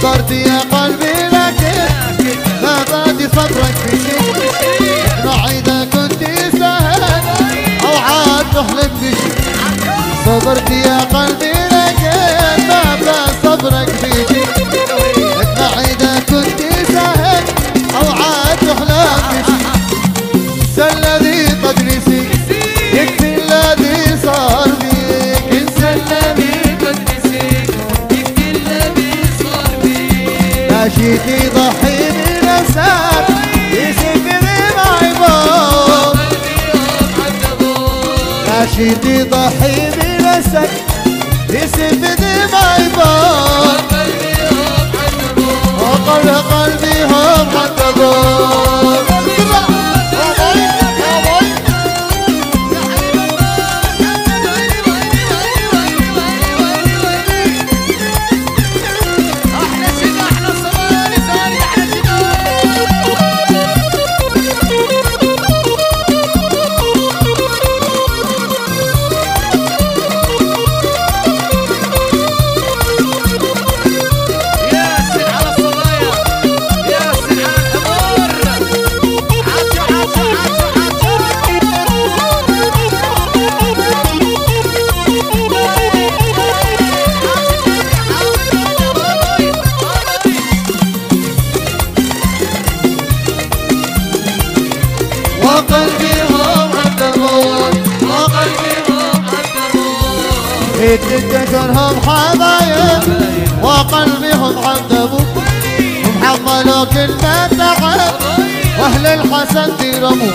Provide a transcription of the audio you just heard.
صبرت يا قلبي لكن ما بعد صبرك في شيء. اسمع إذا كنت سهل أو عاد تحلم بشيء. صبرت يا قلبي لكن ما بعد صبرك في شيء. اسمع إذا كنت سهل أو عاد تحلم بشيء. انسى الذي قد نسيك يكفي الذي صار بيك. انسى الذي قد نسيك يكفي الذي صار بيك. ناشيتي ضحي بنفسك يسيب دمع عباد. ناشيتي ضحي بنفسك يسيب دمع عباد. وقل قلبي هم حتى ضار. تذكرهم حبايب وقلبهم عذبوا. هم حملوا كل ما تعب واهل الحسن ديرموا.